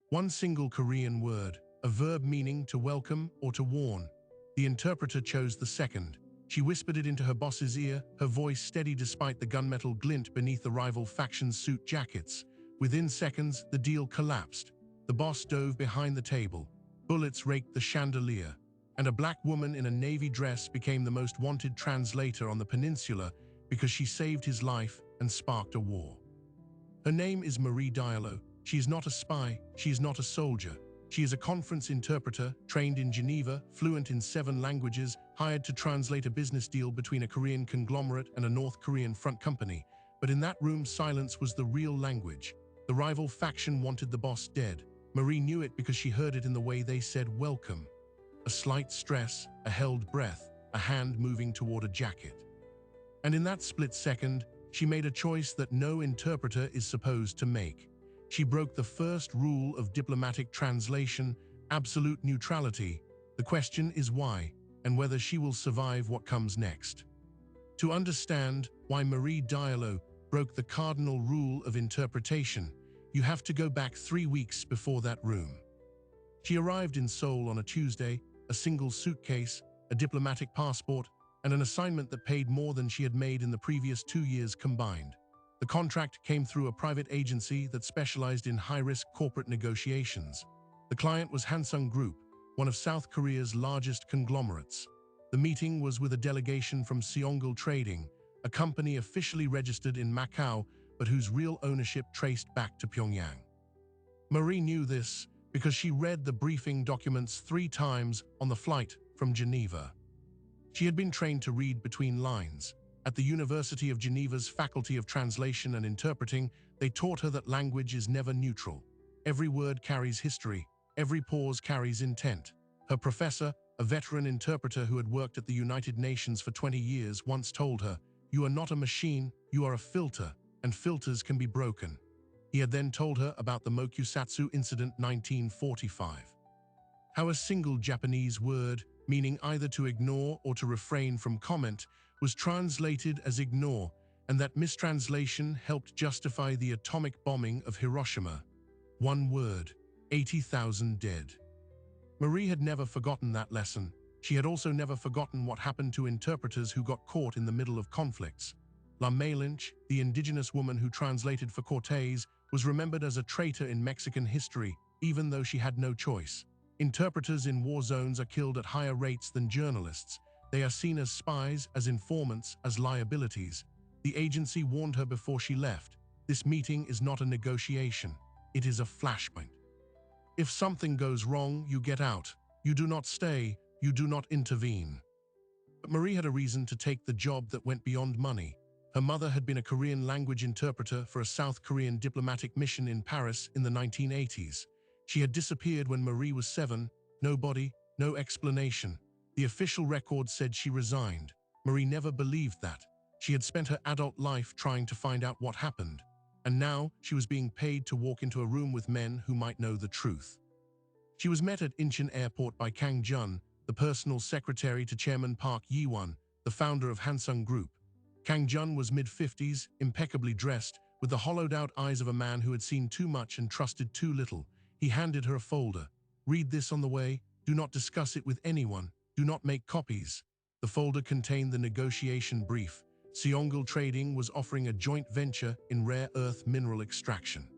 One single Korean word, a verb meaning to welcome or to warn. The interpreter chose the second. She whispered it into her boss's ear, her voice steady despite the gunmetal glint beneath the rival faction's suit jackets. Within seconds, the deal collapsed. The boss dove behind the table. Bullets raked the chandelier, and a black woman in a navy dress became the most wanted translator on the peninsula because she saved his life and sparked a war. Her name is Marie Diallo. She is not a spy, she is not a soldier. She is a conference interpreter, trained in Geneva, fluent in 7 languages, hired to translate a business deal between a Korean conglomerate and a North Korean front company. But in that room, silence was the real language. The rival faction wanted the boss dead. Marie knew it because she heard it in the way they said welcome. A slight stress, a held breath, a hand moving toward a jacket. And in that split second, she made a choice that no interpreter is supposed to make. She broke the first rule of diplomatic translation, absolute neutrality. The question is why, and whether she will survive what comes next. To understand why Marie Diallo broke the cardinal rule of interpretation, you have to go back 3 weeks before that room. She arrived in Seoul on a Tuesday, a single suitcase, a diplomatic passport, and an assignment that paid more than she had made in the previous 2 years combined. The contract came through a private agency that specialized in high-risk corporate negotiations. The client was Hansung Group, one of South Korea's largest conglomerates. The meeting was with a delegation from Seonggil Trading, a company officially registered in Macau, but whose real ownership traced back to Pyongyang. Marie knew this because she read the briefing documents 3 times on the flight from Geneva. She had been trained to read between lines. At the University of Geneva's Faculty of Translation and Interpreting, they taught her that language is never neutral. Every word carries history, every pause carries intent. Her professor, a veteran interpreter who had worked at the United Nations for 20 years, once told her, "You are not a machine, you are a filter, and filters can be broken." He had then told her about the Mokusatsu incident 1945. How a single Japanese word, meaning either to ignore or to refrain from comment, was translated as ignore, and that mistranslation helped justify the atomic bombing of Hiroshima. One word, 80,000 dead. Marie had never forgotten that lesson. She had also never forgotten what happened to interpreters who got caught in the middle of conflicts. La Malinche, the indigenous woman who translated for Cortés, was remembered as a traitor in Mexican history, even though she had no choice. Interpreters in war zones are killed at higher rates than journalists. They are seen as spies, as informants, as liabilities. The agency warned her before she left. This meeting is not a negotiation. It is a flashpoint. If something goes wrong, you get out. You do not stay. You do not intervene. But Marie had a reason to take the job that went beyond money. Her mother had been a Korean language interpreter for a South Korean diplomatic mission in Paris in the 1980s. She had disappeared when Marie was 7. No body, no explanation. The official record said she resigned. Marie never believed that. She had spent her adult life trying to find out what happened. And now she was being paid to walk into a room with men who might know the truth. She was met at Incheon Airport by Kang Jun, the personal secretary to Chairman Park Yi-won, the founder of Hansung Group. Kang Jun was mid-50s, impeccably dressed, with the hollowed-out eyes of a man who had seen too much and trusted too little. He handed her a folder. "Read this on the way. Do not discuss it with anyone. Do not make copies." The folder contained the negotiation brief. Seonggil Trading was offering a joint venture in rare earth mineral extraction.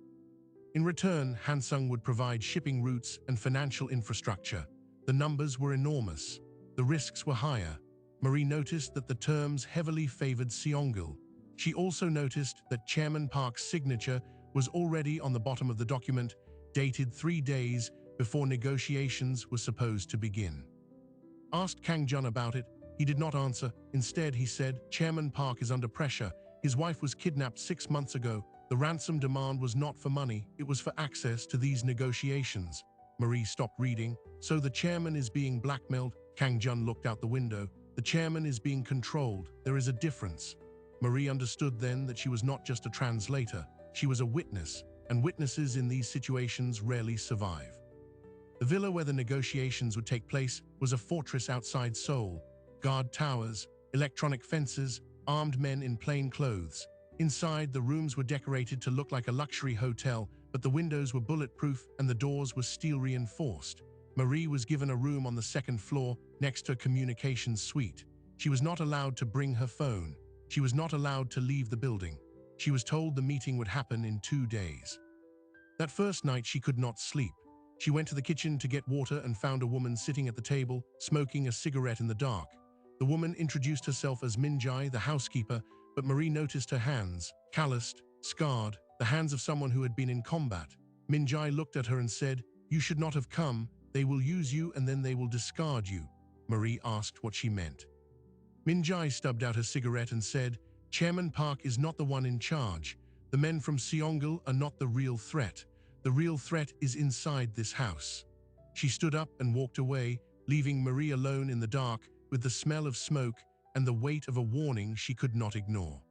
In return, Hansung would provide shipping routes and financial infrastructure. The numbers were enormous. The risks were higher. Marie noticed that the terms heavily favored Seonggil. She also noticed that Chairman Park's signature was already on the bottom of the document, dated 3 days before negotiations were supposed to begin. Asked Kang Jun about it, he did not answer. Instead, he said, "Chairman Park is under pressure. His wife was kidnapped 6 months ago. The ransom demand was not for money, it was for access to these negotiations." Marie stopped reading. "So the chairman is being blackmailed?" Kang Jun looked out the window. "The chairman is being controlled. There is a difference." Marie understood then that she was not just a translator, she was a witness, and witnesses in these situations rarely survive. The villa where the negotiations would take place was a fortress outside Seoul. Guard towers, electronic fences, armed men in plain clothes. Inside, the rooms were decorated to look like a luxury hotel, but the windows were bulletproof and the doors were steel-reinforced. Marie was given a room on the second floor next to a communications suite. She was not allowed to bring her phone. She was not allowed to leave the building. She was told the meeting would happen in 2 days. That first night she could not sleep. She went to the kitchen to get water and found a woman sitting at the table, smoking a cigarette in the dark. The woman introduced herself as Minjai, the housekeeper, but Marie noticed her hands, calloused, scarred, the hands of someone who had been in combat. Minjai looked at her and said, "You should not have come. They will use you and then they will discard you." Marie asked what she meant. Minjai stubbed out her cigarette and said, "Chairman Park is not the one in charge. The men from Seongal are not the real threat. The real threat is inside this house." She stood up and walked away, leaving Marie alone in the dark with the smell of smoke and the weight of a warning she could not ignore.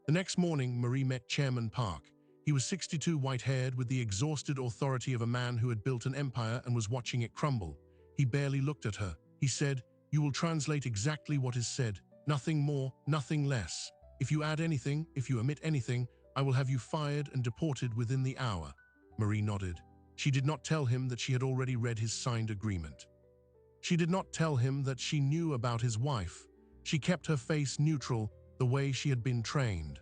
The next morning, Marie met Chairman Park. He was 62, white-haired, with the exhausted authority of a man who had built an empire and was watching it crumble. He barely looked at her. He said, "You will translate exactly what is said. Nothing more, nothing less. If you add anything, if you omit anything, I will have you fired and deported within the hour." Marie nodded. She did not tell him that she had already read his signed agreement. She did not tell him that she knew about his wife. She kept her face neutral, the way she had been trained.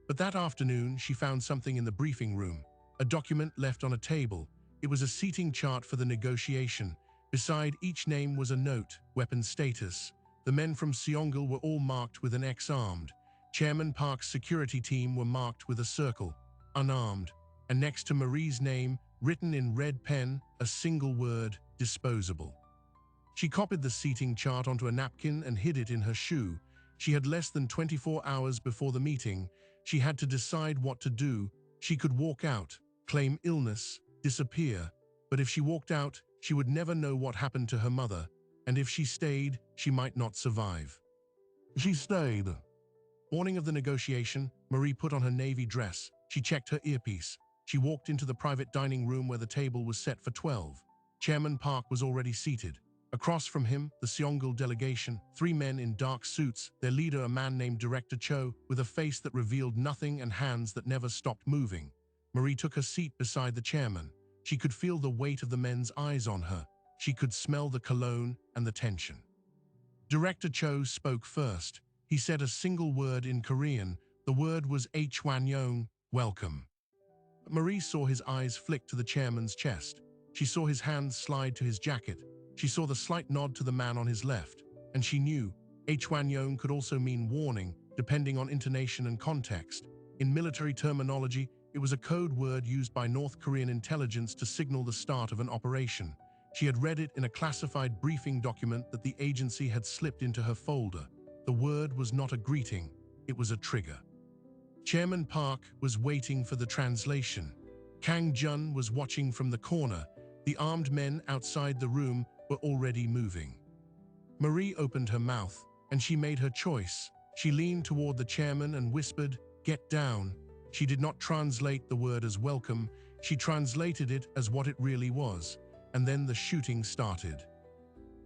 But that afternoon, she found something in the briefing room, a document left on a table. It was a seating chart for the negotiation. Beside each name was a note, weapon status. The men from Seongal were all marked with an X, armed. Chairman Park's security team were marked with a circle, unarmed. And next to Marie's name, written in red pen, a single word, disposable. She copied the seating chart onto a napkin and hid it in her shoe. She had less than 24 hours before the meeting. She had to decide what to do. She could walk out, claim illness, disappear. But if she walked out, she would never know what happened to her mother. And if she stayed, she might not survive. She stayed. Morning of the negotiation, Marie put on her navy dress. She checked her earpiece. She walked into the private dining room where the table was set for 12. Chairman Park was already seated. Across from him, the Seongal delegation, 3 men in dark suits, their leader a man named Director Cho, with a face that revealed nothing and hands that never stopped moving. Marie took her seat beside the chairman. She could feel the weight of the men's eyes on her. She could smell the cologne and the tension. Director Cho spoke first. He said a single word in Korean. The word was Hwanyong, welcome. Marie saw his eyes flick to the chairman's chest. She saw his hands slide to his jacket. She saw the slight nod to the man on his left, and she knew Hwanyong could also mean warning, depending on intonation and context. In military terminology, it was a code word used by North Korean intelligence to signal the start of an operation. She had read it in a classified briefing document that the agency had slipped into her folder. The word was not a greeting, it was a trigger. Chairman Park was waiting for the translation. Kang Jun was watching from the corner. The armed men outside the room were already moving. Marie opened her mouth, and she made her choice. She leaned toward the chairman and whispered, "Get down." She did not translate the word as welcome. She translated it as what it really was. And then the shooting started.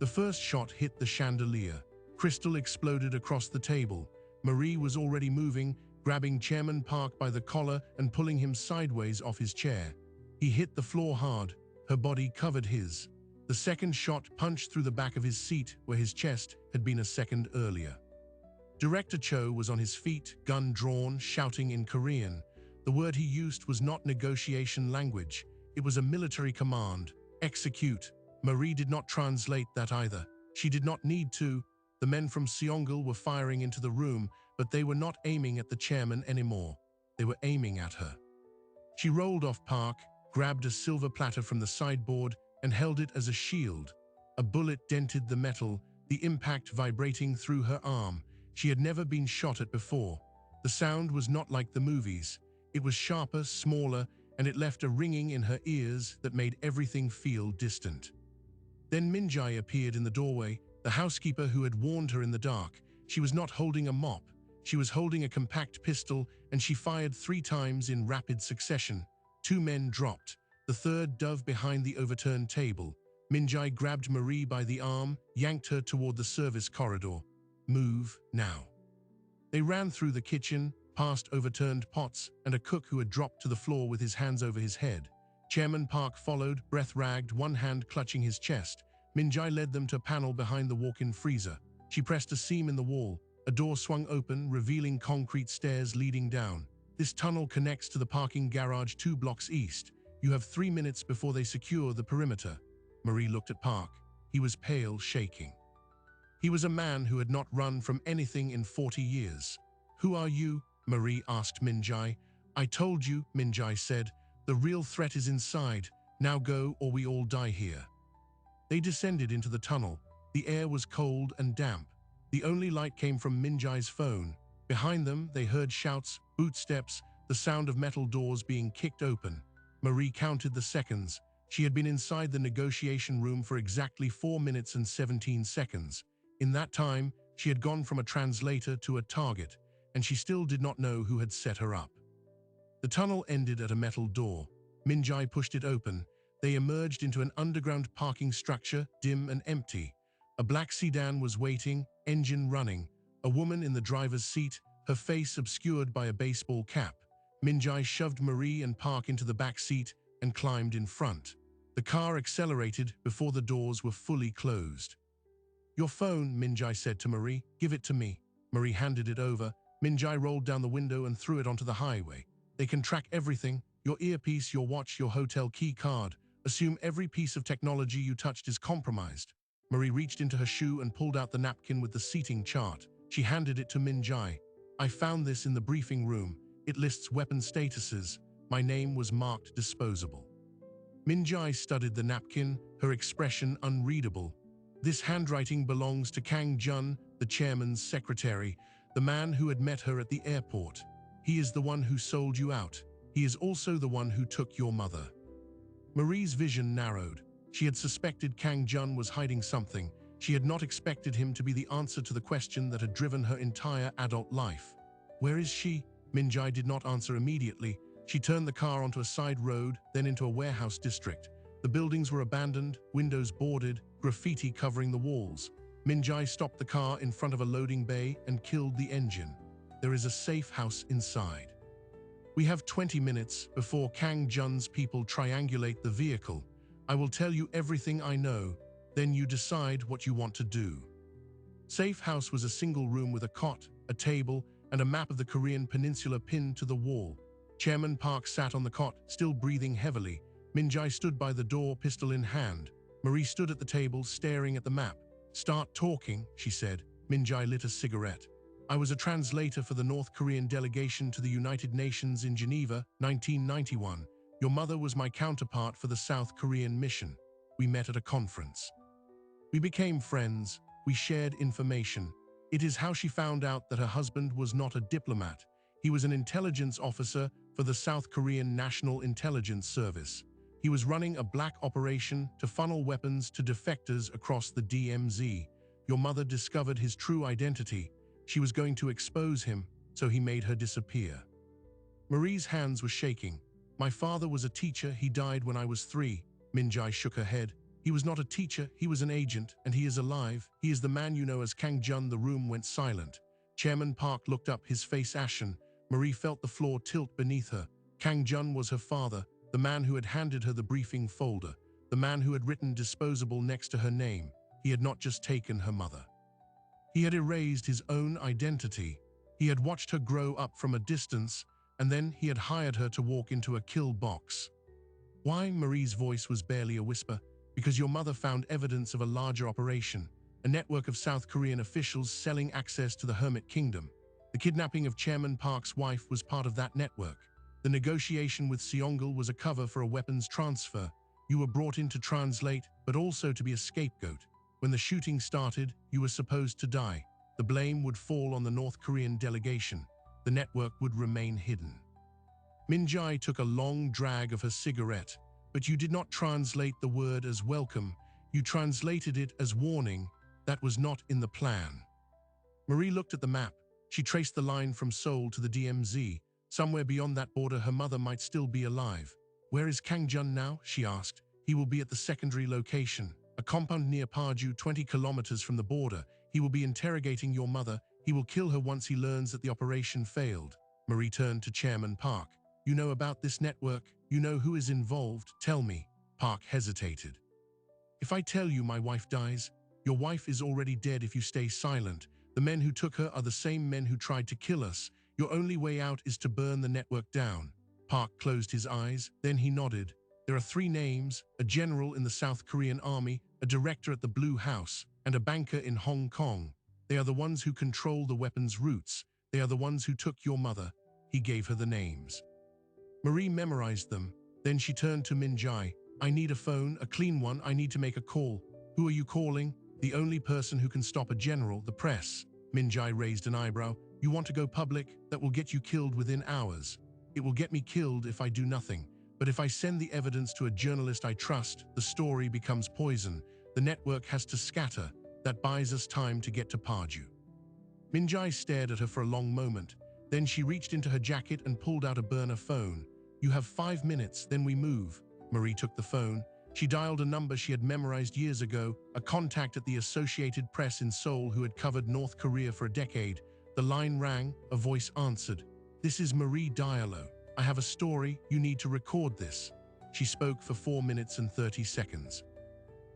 The first shot hit the chandelier. Crystal exploded across the table. Marie was already moving, grabbing Chairman Park by the collar and pulling him sideways off his chair. He hit the floor hard. Her body covered his. The second shot punched through the back of his seat where his chest had been a second earlier. Director Cho was on his feet, gun drawn, shouting in Korean. The word he used was not negotiation language. It was a military command. Execute. Marie did not translate that either. She did not need to. The men from Seongal were firing into the room, but they were not aiming at the chairman anymore. They were aiming at her. She rolled off Park, grabbed a silver platter from the sideboard, and held it as a shield. A bullet dented the metal, the impact vibrating through her arm. She had never been shot at before. The sound was not like the movies. It was sharper, smaller, and it left a ringing in her ears that made everything feel distant. Then Minjai appeared in the doorway, the housekeeper who had warned her in the dark. She was not holding a mop. She was holding a compact pistol, and she fired 3 times in rapid succession. 2 men dropped. The third dove behind the overturned table. Minjai grabbed Marie by the arm, yanked her toward the service corridor. "Move, now." They ran through the kitchen, past overturned pots and a cook who had dropped to the floor with his hands over his head. Chairman Park followed, breath-ragged, one hand clutching his chest. Minjai led them to a panel behind the walk-in freezer. She pressed a seam in the wall. A door swung open, revealing concrete stairs leading down. This tunnel connects to the parking garage 2 blocks east. You have 3 minutes before they secure the perimeter. Marie looked at Park. He was pale, shaking. He was a man who had not run from anything in 40 years. "Who are you?" Marie asked Minjai. "I told you," Minjai said. "The real threat is inside. Now go or we all die here." They descended into the tunnel. The air was cold and damp. The only light came from Minjai's phone. Behind them, they heard shouts, footsteps, the sound of metal doors being kicked open. Marie counted the seconds. She had been inside the negotiation room for exactly 4 minutes and 17 seconds. In that time, she had gone from a translator to a target, and she still did not know who had set her up. The tunnel ended at a metal door. Minjai pushed it open. They emerged into an underground parking structure, dim and empty. A black sedan was waiting, engine running. A woman in the driver's seat, her face obscured by a baseball cap. Minjai shoved Marie and Park into the back seat and climbed in front. The car accelerated before the doors were fully closed. "Your phone," Minjai said to Marie. "Give it to me." Marie handed it over. Minjai rolled down the window and threw it onto the highway. "They can track everything, your earpiece, your watch, your hotel key card. Assume every piece of technology you touched is compromised." Marie reached into her shoe and pulled out the napkin with the seating chart. She handed it to Minjai. "I found this in the briefing room. It lists weapon statuses. My name was marked disposable." Minjai studied the napkin, her expression unreadable. "This handwriting belongs to Kang Jun, the chairman's secretary, the man who had met her at the airport. He is the one who sold you out. He is also the one who took your mother." Marie's vision narrowed. She had suspected Kang Jun was hiding something. She had not expected him to be the answer to the question that had driven her entire adult life. "Where is she?" Minjai did not answer immediately. She turned the car onto a side road, then into a warehouse district. The buildings were abandoned, windows boarded, graffiti covering the walls. Minjai stopped the car in front of a loading bay and killed the engine. "There is a safe house inside. We have 20 minutes before Kang Jun's people triangulate the vehicle. I will tell you everything I know, then you decide what you want to do." Safe house was a single room with a cot, a table, and a map of the Korean peninsula pinned to the wall. Chairman Park sat on the cot, still breathing heavily. Minjai stood by the door, pistol in hand. Marie stood at the table, staring at the map. "Start talking," she said. Minjai lit a cigarette. "I was a translator for the North Korean delegation to the United Nations in Geneva, 1991. Your mother was my counterpart for the South Korean mission. We met at a conference. We became friends. We shared information. It is how she found out that her husband was not a diplomat. He was an intelligence officer for the South Korean National Intelligence Service. He was running a black operation to funnel weapons to defectors across the DMZ. Your mother discovered his true identity. She was going to expose him, so he made her disappear." Marie's hands were shaking. "My father was a teacher. He died when I was 3. Minjai shook her head. "He was not a teacher. He was an agent, and he is alive. He is the man you know as Kang Jun." The room went silent. Chairman Park looked up, his face ashen. Marie felt the floor tilt beneath her. Kang Jun was her father, the man who had handed her the briefing folder, the man who had written disposable next to her name. He had not just taken her mother. He had erased his own identity. He had watched her grow up from a distance, and then he had hired her to walk into a kill box. "Why?" Marie's voice was barely a whisper. "Because your mother found evidence of a larger operation, a network of South Korean officials selling access to the Hermit Kingdom. The kidnapping of Chairman Park's wife was part of that network. The negotiation with Seongil was a cover for a weapons transfer. You were brought in to translate, but also to be a scapegoat. When the shooting started, you were supposed to die. The blame would fall on the North Korean delegation. The network would remain hidden." Minjai took a long drag of her cigarette. "But you did not translate the word as welcome. You translated it as warning. That was not in the plan." Marie looked at the map. She traced the line from Seoul to the DMZ. Somewhere beyond that border, her mother might still be alive. "Where is Kang Jun now?" she asked. "He will be at the secondary location, a compound near Paju, 20 kilometers from the border. He will be interrogating your mother. He will kill her once he learns that the operation failed." Marie turned to Chairman Park. You know about this network? You know who is involved? Tell me. Park hesitated. If I tell you my wife dies, your wife is already dead if you stay silent. The men who took her are the same men who tried to kill us. Your only way out is to burn the network down. Park closed his eyes, then he nodded. There are 3 names, a general in the South Korean army, a director at the Blue House, and a banker in Hong Kong. They are the ones who control the weapons routes. They are the ones who took your mother. He gave her the names. Marie memorized them. Then she turned to Min-jae. I need a phone, a clean one. I need to make a call. Who are you calling? The only person who can stop a general, the press. Min-jae raised an eyebrow. You want to go public? That will get you killed within hours. It will get me killed if I do nothing. But if I send the evidence to a journalist I trust, the story becomes poison. The network has to scatter. That buys us time to get to Paju. Min-jae stared at her for a long moment. Then she reached into her jacket and pulled out a burner phone. You have 5 minutes, then we move. Marie took the phone. She dialed a number she had memorized years ago, a contact at the Associated Press in Seoul who had covered North Korea for a decade. The line rang, a voice answered. This is Marie Diallo. I have a story, you need to record this. She spoke for 4 minutes and 30 seconds.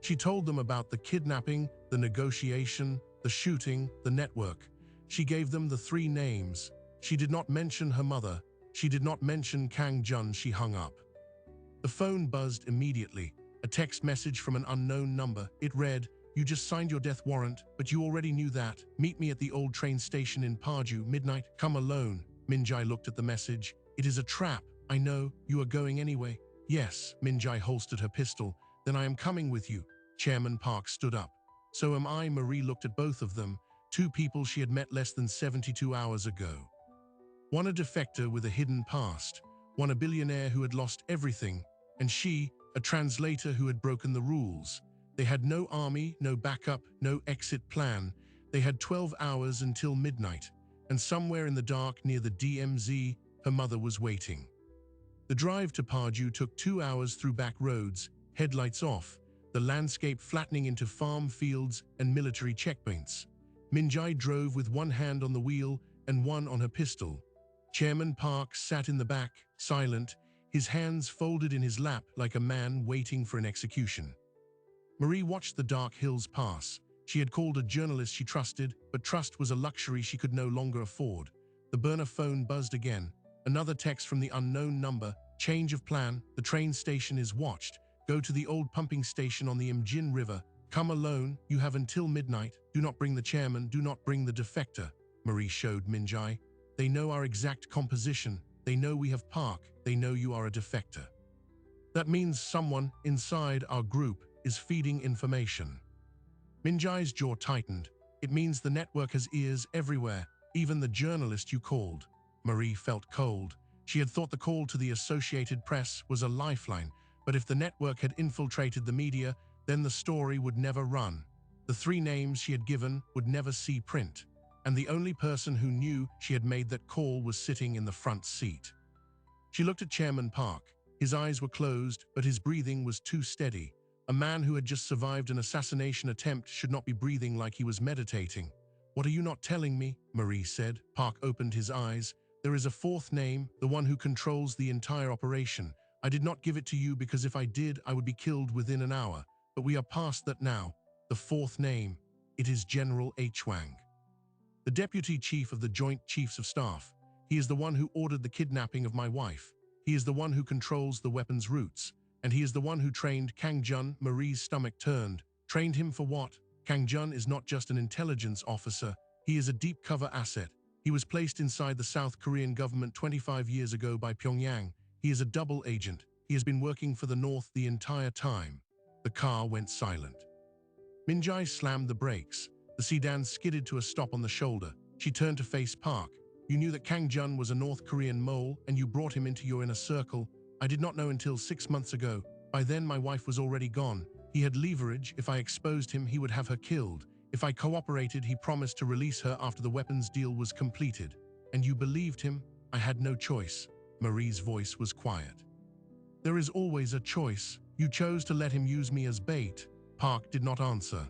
She told them about the kidnapping, the negotiation, the shooting, the network. She gave them the 3 names. She did not mention her mother. She did not mention Kang Jun. She hung up. The phone buzzed immediately. A text message from an unknown number. It read, you just signed your death warrant, but you already knew that. Meet me at the old train station in Paju, midnight. Come alone. Min-jae looked at the message. It is a trap. I know, you are going anyway. Yes, Min-jae holstered her pistol. Then I am coming with you. Chairman Park stood up. So am I. Marie looked at both of them. 2 people she had met less than 72 hours ago. One a defector with a hidden past. One a billionaire who had lost everything. And she, a translator who had broken the rules. They had no army, no backup, no exit plan. They had 12 hours until midnight. And somewhere in the dark near the DMZ, her mother was waiting. The drive to Paju took 2 hours through back roads, headlights off, the landscape flattening into farm fields and military checkpoints. Min-jae drove with one hand on the wheel and one on her pistol. Chairman Park sat in the back, silent, his hands folded in his lap like a man waiting for an execution. Marie watched the dark hills pass. She had called a journalist she trusted, but trust was a luxury she could no longer afford. The burner phone buzzed again. Another text from the unknown number. Change of plan. The train station is watched. Go to the old pumping station on the Imjin River. Come alone. You have until midnight. Do not bring the chairman. Do not bring the defector. Marie showed Min-jae. They know our exact composition. They know we have Park. They know you are a defector. That means someone inside our group is feeding information. Min-jae's jaw tightened. It means the network has ears everywhere, even the journalist you called. Marie felt cold. She had thought the call to the Associated Press was a lifeline, but if the network had infiltrated the media, then the story would never run. The 3 names she had given would never see print. And the only person who knew she had made that call was sitting in the front seat. She looked at Chairman Park. His eyes were closed, but his breathing was too steady. A man who had just survived an assassination attempt should not be breathing like he was meditating. What are you not telling me? Marie said. Park opened his eyes. There is a 4th name, the one who controls the entire operation. I did not give it to you because if I did, I would be killed within an hour. But we are past that now. The 4th name. It is General H. Wang. The Deputy Chief of the Joint Chiefs of Staff. He is the one who ordered the kidnapping of my wife. He is the one who controls the weapons routes. And he is the one who trained Kang Jun. Marie's stomach turned. Trained him for what? Kang Jun is not just an intelligence officer. He is a deep cover asset. He was placed inside the South Korean government 25 years ago by Pyongyang. He is a double agent. He has been working for the North the entire time. The car went silent. Min-jae slammed the brakes. The sedan skidded to a stop on the shoulder. She turned to face Park. You knew that Kang Jun was a North Korean mole and you brought him into your inner circle. I did not know until 6 months ago. By then my wife was already gone. He had leverage. If I exposed him, he would have her killed. If I cooperated, he promised to release her after the weapons deal was completed. And you believed him? I had no choice. Marie's voice was quiet. There is always a choice. You chose to let him use me as bait. Park did not answer.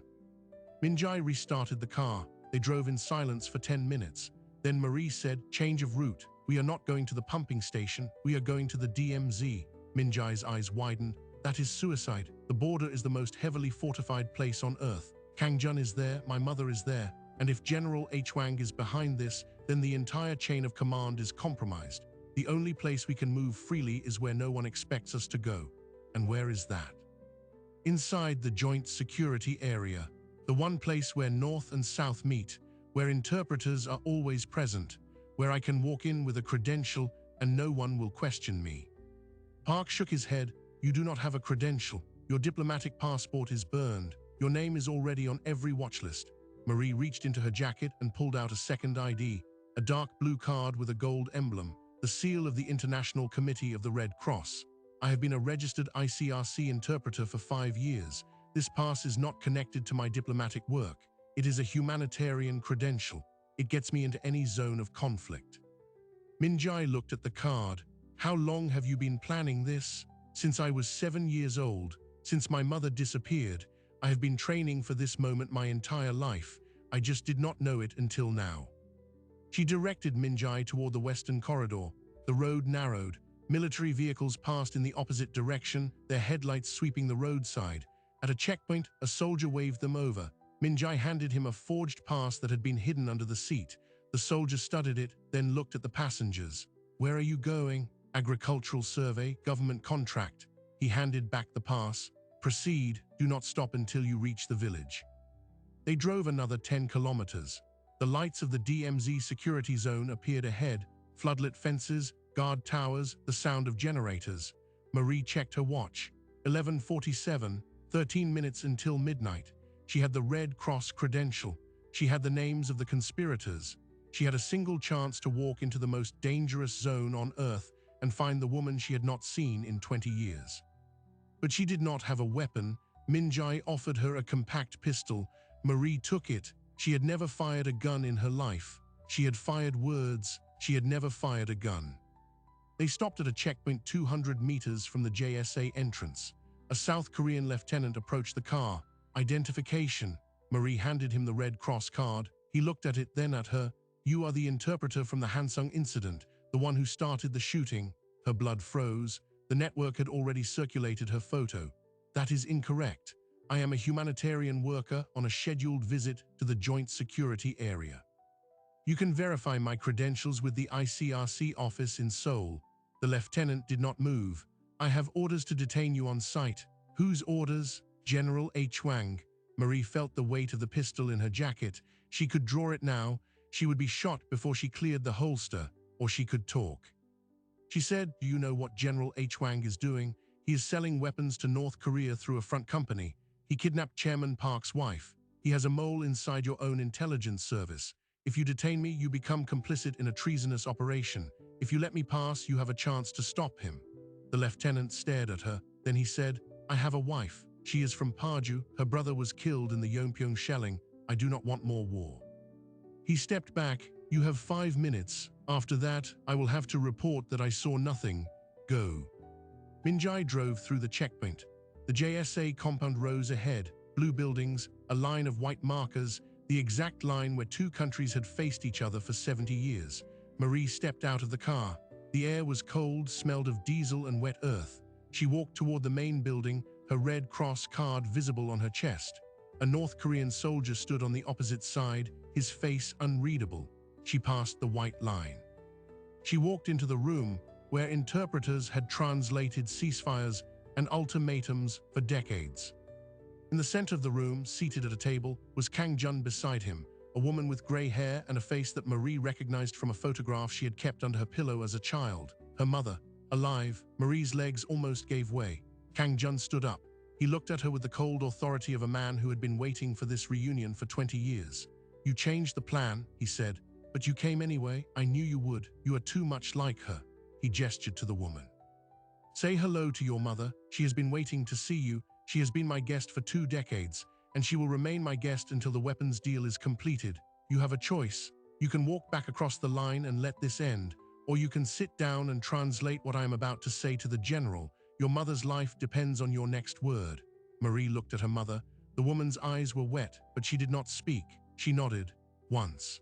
Min-jae restarted the car. They drove in silence for 10 minutes. Then Marie said, change of route. We are not going to the pumping station. We are going to the DMZ. Minjai's eyes widened. That is suicide. The border is the most heavily fortified place on Earth. Kang Jun is there, my mother is there, and if General H. Wang is behind this, then the entire chain of command is compromised. The only place we can move freely is where no one expects us to go. And where is that? Inside the joint security area, the one place where North and South meet, where interpreters are always present, where I can walk in with a credential and no one will question me. Park shook his head. You do not have a credential. Your diplomatic passport is burned. Your name is already on every watch list. Marie reached into her jacket and pulled out a second ID, a dark blue card with a gold emblem, the seal of the International Committee of the Red Cross. I have been a registered ICRC interpreter for 5 years. This pass is not connected to my diplomatic work. It is a humanitarian credential. It gets me into any zone of conflict. Minjai looked at the card. How long have you been planning this? Since I was 7 years old, since my mother disappeared, I have been training for this moment my entire life. I just did not know it until now. She directed Minjai toward the western corridor. The road narrowed. Military vehicles passed in the opposite direction, their headlights sweeping the roadside. At a checkpoint, a soldier waved them over. Minjai handed him a forged pass that had been hidden under the seat. The soldier studied it, then looked at the passengers. Where are you going? Agricultural survey, government contract. He handed back the pass. Proceed, do not stop until you reach the village. They drove another 10 kilometers. The lights of the DMZ security zone appeared ahead, floodlit fences, guard towers, the sound of generators. Marie checked her watch. 11:47, 13 minutes until midnight. She had the Red Cross credential. She had the names of the conspirators. She had a single chance to walk into the most dangerous zone on Earth and find the woman she had not seen in 20 years. But she did not have a weapon. Minjai offered her a compact pistol. Marie took it. She had never fired a gun in her life. She had fired words. She had never fired a gun. They stopped at a checkpoint 200 meters from the JSA entrance. A South Korean lieutenant approached the car. Identification. Marie handed him the Red Cross card. He looked at it, then at her. You are the interpreter from the Hansung incident, the one who started the shooting. Her blood froze. The network had already circulated her photo. That is incorrect. I am a humanitarian worker on a scheduled visit to the joint security area. You can verify my credentials with the ICRC office in Seoul. The lieutenant did not move. I have orders to detain you on site. Whose orders? General H. Wang. Marie felt the weight of the pistol in her jacket. She could draw it now. She would be shot before she cleared the holster, or she could talk. She said, do you know what General H. Wang is doing? He is selling weapons to North Korea through a front company. He kidnapped Chairman Park's wife. He has a mole inside your own intelligence service. If you detain me, you become complicit in a treasonous operation. If you let me pass, you have a chance to stop him. The lieutenant stared at her. Then he said, I have a wife. She is from Paju. Her brother was killed in the Yonpyong shelling. I do not want more war. He stepped back. You have 5 minutes. After that, I will have to report that I saw nothing. Go. Minjai drove through the checkpoint. The JSA compound rose ahead. Blue buildings, a line of white markers, the exact line where two countries had faced each other for 70 years. Marie stepped out of the car. The air was cold, smelled of diesel and wet earth. She walked toward the main building, her Red Cross card visible on her chest. A North Korean soldier stood on the opposite side, his face unreadable. She passed the white line. She walked into the room where interpreters had translated ceasefires and ultimatums for decades. In the center of the room, seated at a table, was Kang Jun beside him, a woman with gray hair and a face that Marie recognized from a photograph she had kept under her pillow as a child. Her mother, alive. Marie's legs almost gave way. Kang Jun stood up. He looked at her with the cold authority of a man who had been waiting for this reunion for 20 years. You changed the plan, he said, but you came anyway. I knew you would. You are too much like her. He gestured to the woman. Say hello to your mother. She has been waiting to see you. She has been my guest for 2 decades, and she will remain my guest until the weapons deal is completed. You have a choice. You can walk back across the line and let this end, or you can sit down and translate what I am about to say to the general. Your mother's life depends on your next word. Marie looked at her mother. The woman's eyes were wet, but she did not speak. She nodded. Once.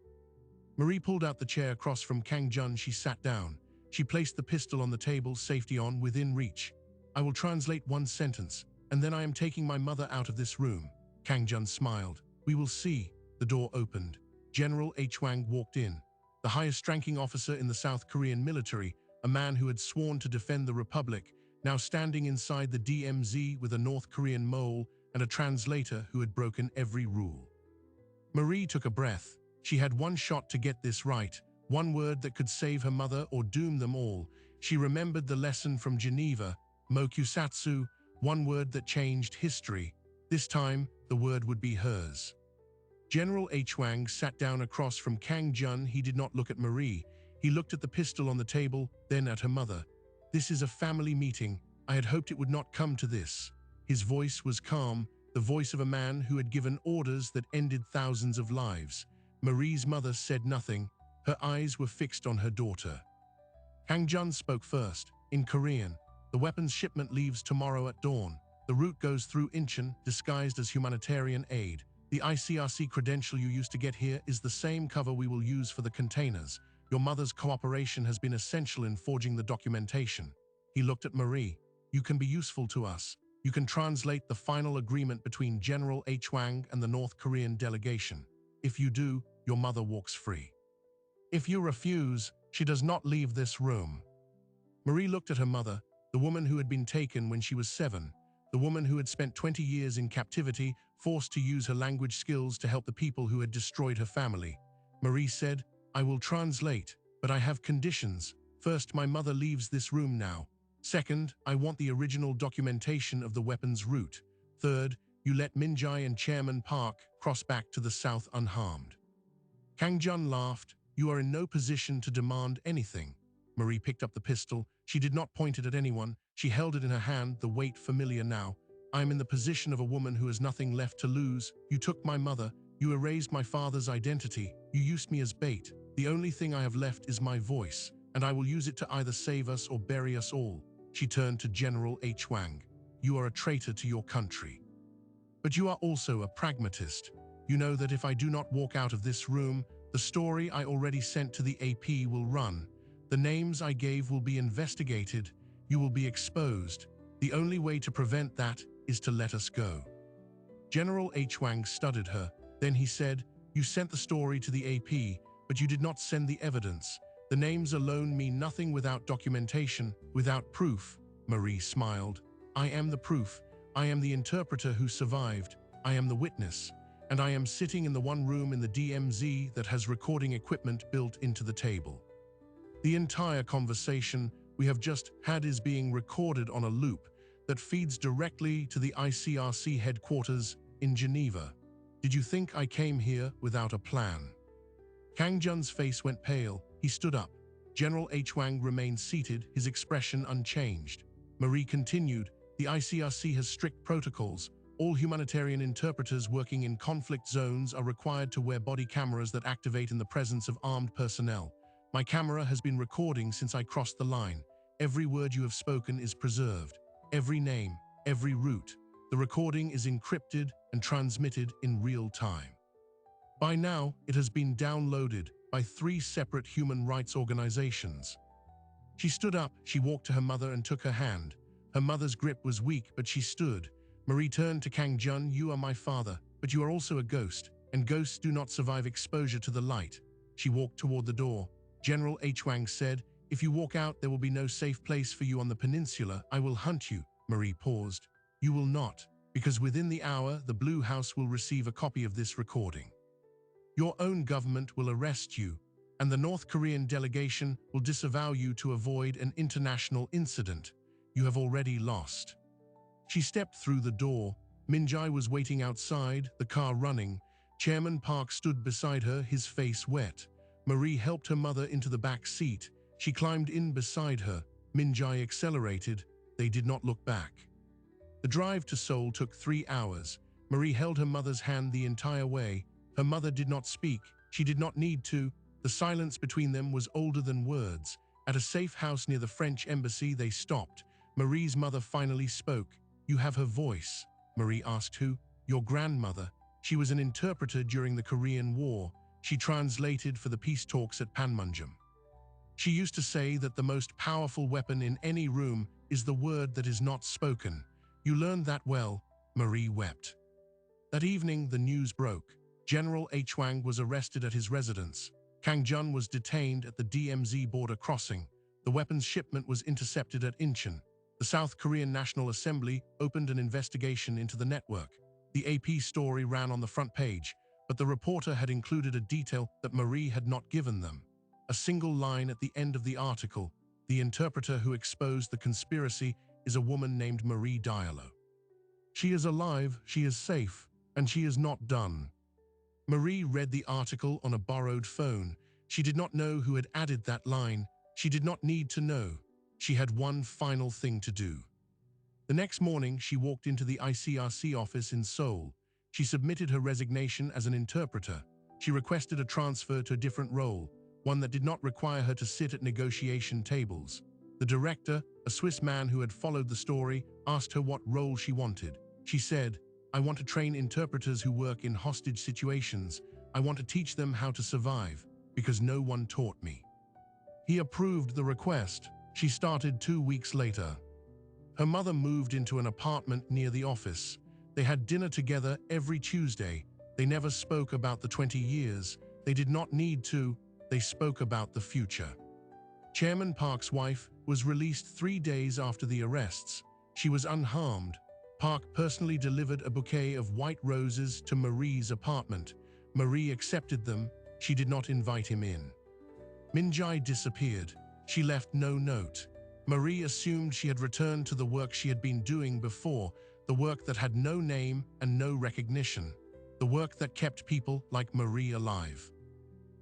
Marie pulled out the chair across from Kang Jun. She sat down. She placed the pistol on the table, safety on, within reach. I will translate one sentence, and then I am taking my mother out of this room. Kang Jun smiled. We will see. The door opened. General H. Wang walked in. The highest-ranking officer in the South Korean military, a man who had sworn to defend the Republic, now standing inside the DMZ with a North Korean mole and a translator who had broken every rule. Marie took a breath. She had one shot to get this right, one word that could save her mother or doom them all. She remembered the lesson from Geneva, mokusatsu, one word that changed history. This time, the word would be hers. General H. Wang sat down across from Kang Jun. He did not look at Marie. He looked at the pistol on the table, then at her mother. This is a family meeting. I had hoped it would not come to this. His voice was calm, the voice of a man who had given orders that ended thousands of lives. Marie's mother said nothing. Her eyes were fixed on her daughter. Kang Jun spoke first, in Korean. The weapons shipment leaves tomorrow at dawn. The route goes through Incheon, disguised as humanitarian aid. The ICRC credential you used to get here is the same cover we will use for the containers. Your mother's cooperation has been essential in forging the documentation. He looked at Marie. You can be useful to us. You can translate the final agreement between General H. Wang and the North Korean delegation. If you do, your mother walks free. If you refuse, she does not leave this room. Marie looked at her mother, the woman who had been taken when she was 7, the woman who had spent 20 years in captivity, forced to use her language skills to help the people who had destroyed her family. Marie said, I will translate, but I have conditions. First, my mother leaves this room now. Second, I want the original documentation of the weapons route. Third, you let Minjai and Chairman Park cross back to the south unharmed. Kang Jun laughed. You are in no position to demand anything. Marie picked up the pistol. She did not point it at anyone. She held it in her hand, the weight familiar now. I am in the position of a woman who has nothing left to lose. You took my mother. You erased my father's identity. You used me as bait. The only thing I have left is my voice, and I will use it to either save us or bury us all. She turned to General H. Wang. You are a traitor to your country. But you are also a pragmatist. You know that if I do not walk out of this room, the story I already sent to the AP will run. The names I gave will be investigated. You will be exposed. The only way to prevent that is to let us go. General H. Wang studied her. Then he said, you sent the story to the AP, but you did not send the evidence. The names alone mean nothing without documentation, without proof. Marie smiled. I am the proof. I am the interpreter who survived. I am the witness. And I am sitting in the one room in the DMZ that has recording equipment built into the table. The entire conversation we have just had is being recorded on a loop that feeds directly to the ICRC headquarters in Geneva. Did you think I came here without a plan? Kang Jun's face went pale. He stood up. General H. Wang remained seated, his expression unchanged. Marie continued, the ICRC has strict protocols. All humanitarian interpreters working in conflict zones are required to wear body cameras that activate in the presence of armed personnel. My camera has been recording since I crossed the line. Every word you have spoken is preserved. Every name, every route. The recording is encrypted and transmitted in real time. By now, it has been downloaded by 3 separate human rights organizations. She stood up, she walked to her mother and took her hand. Her mother's grip was weak, but she stood. Marie turned to Kang Jun, you are my father, but you are also a ghost, and ghosts do not survive exposure to the light. She walked toward the door. General H. Wang said, if you walk out, there will be no safe place for you on the peninsula. I will hunt you. Marie paused. You will not, because within the hour, the Blue House will receive a copy of this recording. Your own government will arrest you, and the North Korean delegation will disavow you to avoid an international incident. You have already lost. She stepped through the door. Minjai was waiting outside, the car running. Chairman Park stood beside her, his face wet. Marie helped her mother into the back seat. She climbed in beside her. Minjai accelerated. They did not look back. The drive to Seoul took 3 hours. Marie held her mother's hand the entire way. Her mother did not speak. She did not need to. The silence between them was older than words. At a safe house near the French embassy, they stopped. Marie's mother finally spoke. You have her voice. Marie asked who? Your grandmother. She was an interpreter during the Korean War. She translated for the peace talks at Panmunjom. She used to say that the most powerful weapon in any room is the word that is not spoken. You learned that well, Marie wept. That evening, the news broke. General Hwang was arrested at his residence. Kang Jun was detained at the DMZ border crossing. The weapons shipment was intercepted at Incheon. The South Korean National Assembly opened an investigation into the network. The AP story ran on the front page, but the reporter had included a detail that Marie had not given them. A single line at the end of the article: the interpreter who exposed the conspiracy is a woman named Marie Diallo. She is alive, she is safe, and she is not done. Marie read the article on a borrowed phone. She did not know who had added that line. She did not need to know. She had one final thing to do. The next morning, she walked into the ICRC office in Seoul. She submitted her resignation as an interpreter. She requested a transfer to a different role, one that did not require her to sit at negotiation tables. The director, a Swiss man who had followed the story, asked her what role she wanted. She said, "I want to train interpreters who work in hostage situations. I want to teach them how to survive, because no one taught me." He approved the request. She started 2 weeks later. Her mother moved into an apartment near the office. They had dinner together every Tuesday. They never spoke about the 20 years. They did not need to. They spoke about the future. Chairman Park's wife was released 3 days after the arrests. She was unharmed. Park personally delivered a bouquet of white roses to Marie's apartment. Marie accepted them. She did not invite him in. Min-jae disappeared. She left no note. Marie assumed she had returned to the work she had been doing before, the work that had no name and no recognition, the work that kept people like Marie alive.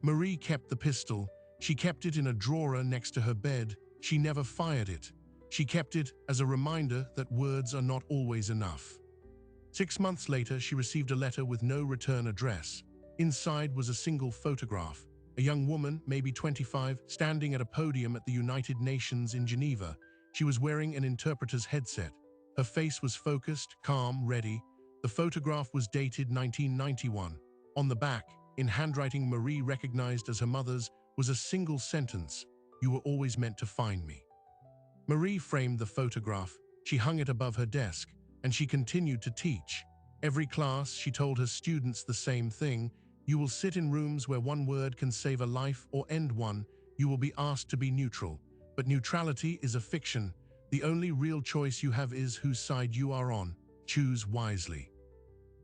Marie kept the pistol. She kept it in a drawer next to her bed. She never fired it. She kept it as a reminder that words are not always enough. 6 months later, she received a letter with no return address. Inside was a single photograph. A young woman, maybe 25, standing at a podium at the United Nations in Geneva. She was wearing an interpreter's headset. Her face was focused, calm, ready. The photograph was dated 1991. On the back, in handwriting Marie recognized as her mother's, was a single sentence: "You were always meant to find me." Marie framed the photograph. She hung it above her desk, and she continued to teach. Every class, she told her students the same thing: "You will sit in rooms where one word can save a life or end one. You will be asked to be neutral. But neutrality is a fiction. The only real choice you have is whose side you are on. Choose wisely."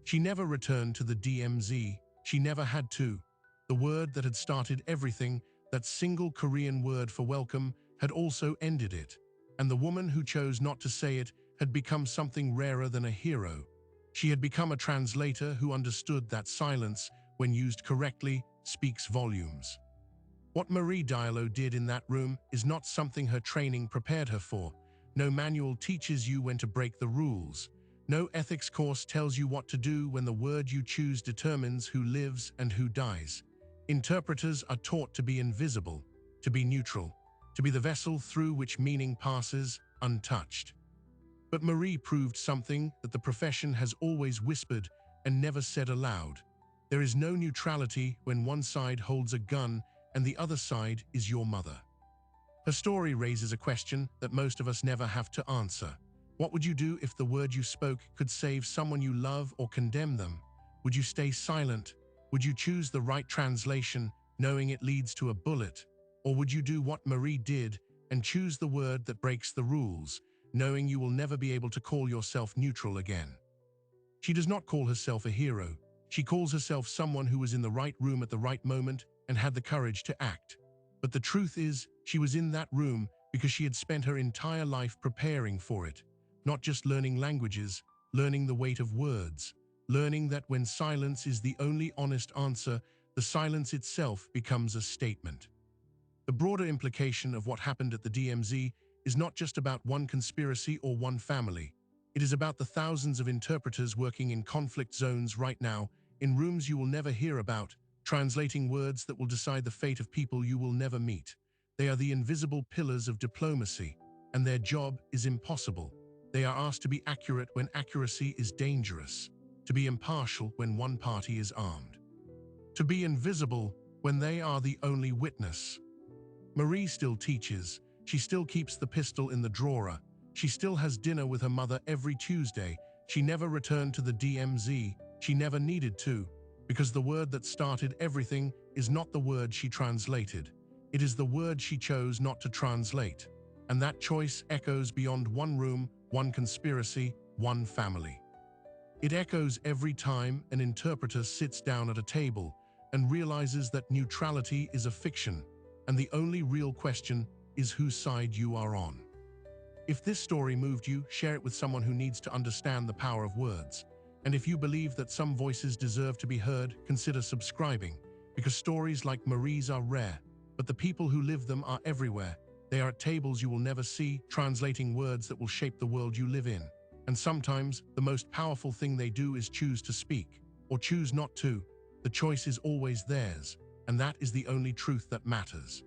She never returned to the DMZ. She never had to. The word that had started everything, that single Korean word for welcome, had also ended it. And the woman who chose not to say it had become something rarer than a hero. She had become a translator who understood that silence, when used correctly, speaks volumes. What Marie Diallo did in that room is not something her training prepared her for. No manual teaches you when to break the rules. No ethics course tells you what to do when the word you choose determines who lives and who dies. Interpreters are taught to be invisible, to be neutral, to be the vessel through which meaning passes untouched. But Marie proved something that the profession has always whispered and never said aloud. There is no neutrality when one side holds a gun and the other side is your mother. Her story raises a question that most of us never have to answer. What would you do if the word you spoke could save someone you love or condemn them? Would you stay silent? Would you choose the right translation, knowing it leads to a bullet? Or would you do what Marie did and choose the word that breaks the rules, knowing you will never be able to call yourself neutral again? She does not call herself a hero. She calls herself someone who was in the right room at the right moment and had the courage to act. But the truth is, she was in that room because she had spent her entire life preparing for it, not just learning languages, learning the weight of words, learning that when silence is the only honest answer, the silence itself becomes a statement. The broader implication of what happened at the DMZ is not just about one conspiracy or one family. It is about the thousands of interpreters working in conflict zones right now, in rooms you will never hear about, translating words that will decide the fate of people you will never meet. They are the invisible pillars of diplomacy, and their job is impossible. They are asked to be accurate when accuracy is dangerous, to be impartial when one party is armed. to be invisible when they are the only witness. Marie still teaches. She still keeps the pistol in the drawer. She still has dinner with her mother every Tuesday. She never returned to the DMZ. She never needed to, because the word that started everything is not the word she translated. It is the word she chose not to translate. And that choice echoes beyond one room, one conspiracy, one family. It echoes every time an interpreter sits down at a table and realizes that neutrality is a fiction, and the only real question is whose side you are on. If this story moved you, share it with someone who needs to understand the power of words. And if you believe that some voices deserve to be heard, consider subscribing, because stories like Marie's are rare, but the people who live them are everywhere. They are at tables you will never see, translating words that will shape the world you live in. And sometimes, the most powerful thing they do is choose to speak, or choose not to. The choice is always theirs, and that is the only truth that matters.